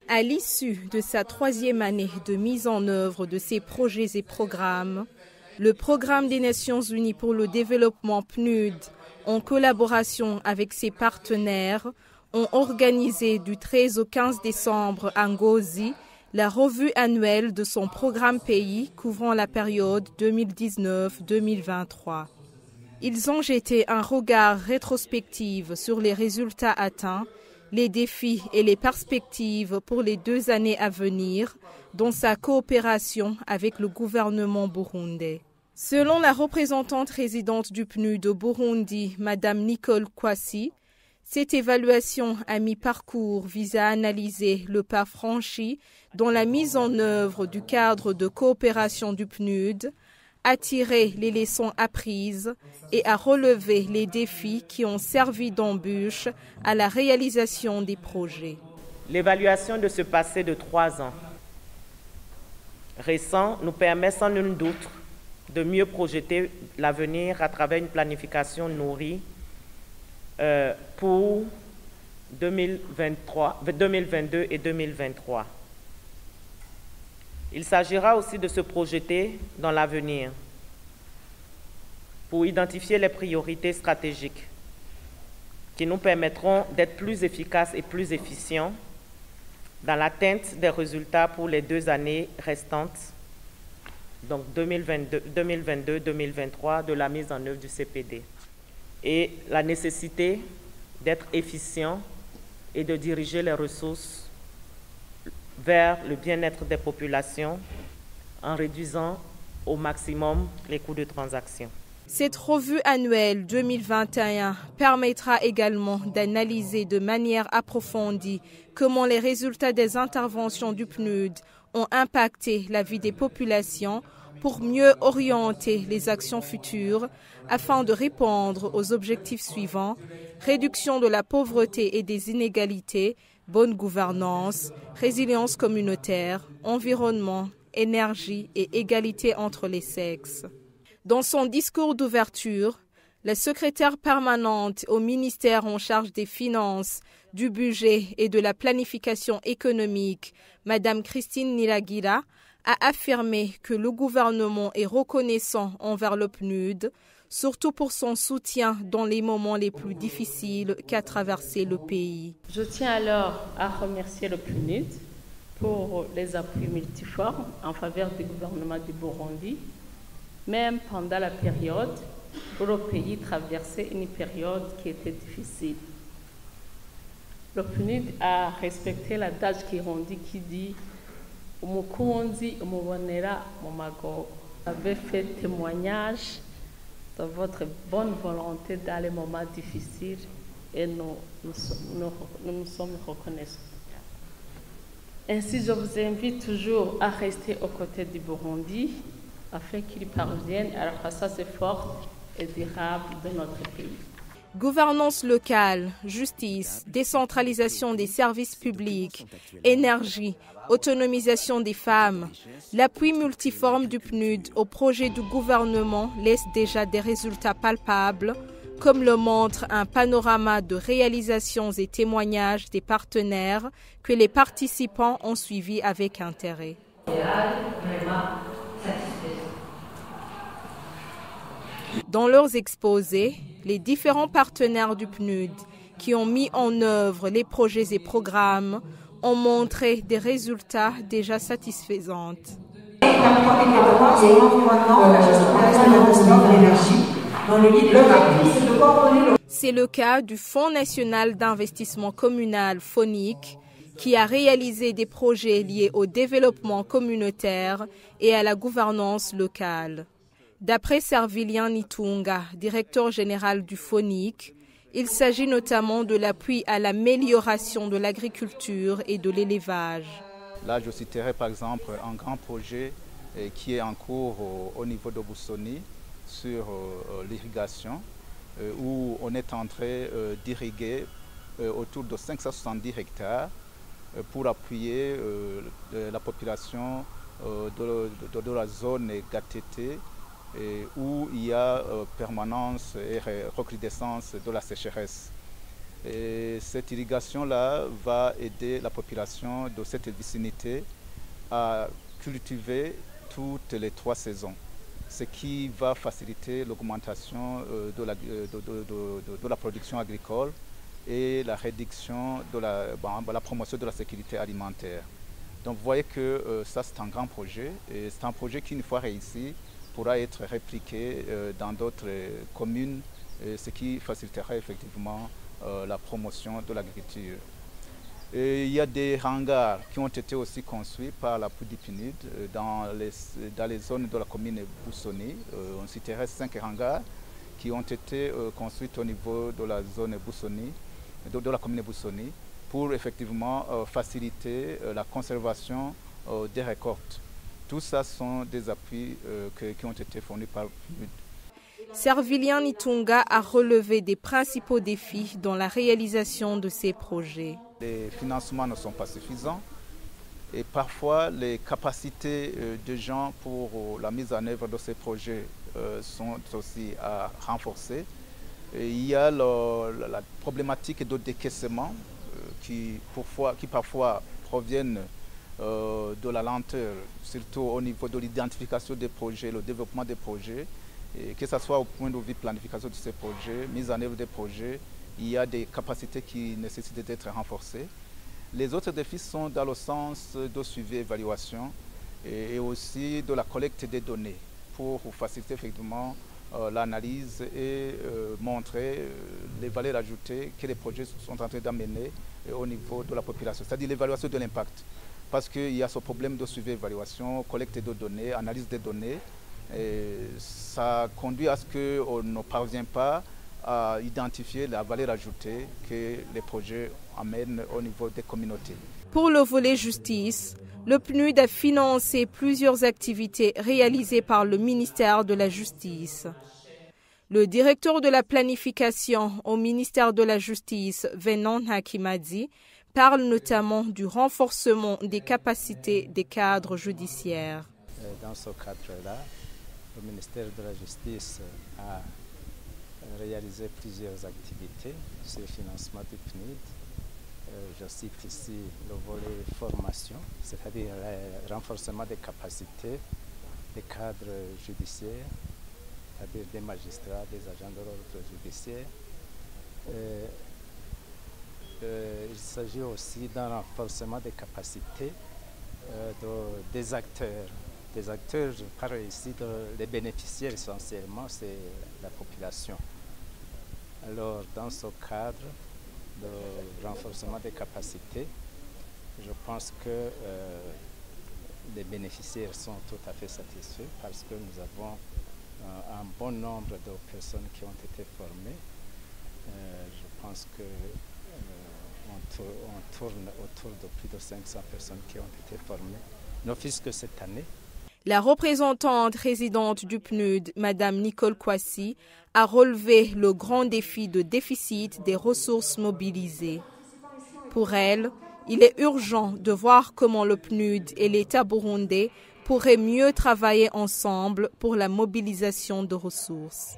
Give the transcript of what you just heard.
À l'issue de sa 3e année de mise en œuvre de ses projets et programmes, le Programme des Nations Unies pour le développement PNUD, en collaboration avec ses partenaires, ont organisé du 13 au 15 décembre à Ngozi la revue annuelle de son programme pays couvrant la période 2019-2023. Ils ont jeté un regard rétrospectif sur les résultats atteints, les défis et les perspectives pour les 2 années à venir dans sa coopération avec le gouvernement burundais. Selon la représentante résidente du PNUD au Burundi, Mme Nicole Kwasi, cette évaluation à mi-parcours vise à analyser le pas franchi dans la mise en œuvre du cadre de coopération du PNUD, à tirer les leçons apprises et à relever les défis qui ont servi d'embûche à la réalisation des projets. L'évaluation de ce passé de 3 ans récent nous permet sans nul doute de mieux projeter l'avenir à travers une planification nourrie pour 2022 et 2023. Il s'agira aussi de se projeter dans l'avenir pour identifier les priorités stratégiques qui nous permettront d'être plus efficaces et plus efficients dans l'atteinte des résultats pour les 2 années restantes, donc 2022-2023, de la mise en œuvre du CPD. Et la nécessité d'être efficient et de diriger les ressources vers le bien-être des populations en réduisant au maximum les coûts de transaction. Cette revue annuelle 2021 permettra également d'analyser de manière approfondie comment les résultats des interventions du PNUD ont impacté la vie des populations pour mieux orienter les actions futures afin de répondre aux objectifs suivants: réduction de la pauvreté et des inégalités, bonne gouvernance, résilience communautaire, environnement, énergie et égalité entre les sexes. Dans son discours d'ouverture, la secrétaire permanente au ministère en charge des Finances, du Budget et de la Planification économique, Mme Christine Niragira, a affirmé que le gouvernement est reconnaissant envers le PNUD, surtout pour son soutien dans les moments les plus difficiles qu'a traversé le pays. Je tiens alors à remercier le PNUD pour les appuis multiformes en faveur du gouvernement du Burundi, même pendant la période où le pays traversait une période qui était difficile. Le PNUD a respecté l'adage kirundi qui dit « Umukunzi umubonera mu mago ». Vous avez fait témoignage de votre bonne volonté dans les moments difficiles et nous sommes reconnaissants. Ainsi, je vous invite toujours à rester aux côtés du Burundi afin qu'il parvienne à la croissance forte et durable de notre pays. Gouvernance locale, justice, décentralisation des services publics, énergie, autonomisation des femmes. L'appui multiforme du PNUD au projet du gouvernement laisse déjà des résultats palpables, comme le montre un panorama de réalisations et témoignages des partenaires que les participants ont suivis avec intérêt. Dans leurs exposés, les différents partenaires du PNUD qui ont mis en œuvre les projets et programmes ont montré des résultats déjà satisfaisants. C'est le cas du Fonds national d'investissement communal FONIC qui a réalisé des projets liés au développement communautaire et à la gouvernance locale. D'après Servilien Nitunga, directeur général du FONIC, il s'agit notamment de l'appui à l'amélioration de l'agriculture et de l'élevage. Là, je citerai par exemple un grand projet qui est en cours au niveau de Busoni sur l'irrigation, où on est en train d'irriguer autour de 570 hectares pour appuyer la population de la zone Gatete où il y a permanence et recrudescence de la sécheresse. Et cette irrigation-là va aider la population de cette vicinité à cultiver toutes les 3 saisons, ce qui va faciliter l'augmentation de la production agricole et la réduction de la promotion de la sécurité alimentaire. Donc vous voyez que ça c'est un grand projet et c'est un projet qui, une fois réussi, pourra être répliqué dans d'autres communes, ce qui facilitera effectivement la promotion de l'agriculture. Il y a des hangars qui ont été aussi construits par la PNUD dans les zones de la commune Boussoni. On citerait 5 hangars qui ont été construits au niveau de la zone Boussoni, de la commune Boussoni, pour effectivement faciliter la conservation des récoltes. Tout ça sont des appuis qui ont été fournis par PNUD. Servilian Nitunga a relevé des principaux défis dans la réalisation de ces projets. Les financements ne sont pas suffisants et parfois les capacités des gens pour la mise en œuvre de ces projets sont aussi à renforcer. Et il y a la problématique de décaissement qui parfois proviennent de la lenteur, surtout au niveau de l'identification des projets, le développement des projets. Et que ce soit au point de vue planification de ces projets, mise en œuvre des projets, il y a des capacités qui nécessitent d'être renforcées. Les autres défis sont dans le sens de suivi et évaluation et aussi de la collecte des données pour faciliter effectivement l'analyse et montrer les valeurs ajoutées que les projets sont en train d'amener au niveau de la population, c'est-à-dire l'évaluation de l'impact. Parce qu'il y a ce problème de suivi et évaluation, collecte de données, analyse des données. Et ça conduit à ce qu'on ne parvient pas à identifier la valeur ajoutée que les projets amènent au niveau des communautés. Pour le volet justice, le PNUD a financé plusieurs activités réalisées par le ministère de la Justice. Le directeur de la planification au ministère de la Justice, Venon Hakimadi, parle notamment du renforcement des capacités des cadres judiciaires. Dans ce cadre-là, le ministère de la Justice a réalisé plusieurs activités sur le financement du PNUD. Je cite ici le volet formation, c'est-à-dire le renforcement des capacités des cadres judiciaires, c'est-à-dire des magistrats, des agents de l'ordre judiciaire. Il s'agit aussi d'un renforcement des capacités des acteurs. Des acteurs, je parle ici des bénéficiaires essentiellement, c'est la population. Alors, dans ce cadre de renforcement des capacités, je pense que les bénéficiaires sont tout à fait satisfaits parce que nous avons un bon nombre de personnes qui ont été formées. Je pense que on tourne autour de plus de 500 personnes qui ont été formées, non plus que cette année. La représentante résidente du PNUD, Mme Nicole Kwasi, a relevé le grand défi de déficit des ressources mobilisées. Pour elle, il est urgent de voir comment le PNUD et l'État burundais pourraient mieux travailler ensemble pour la mobilisation de ressources.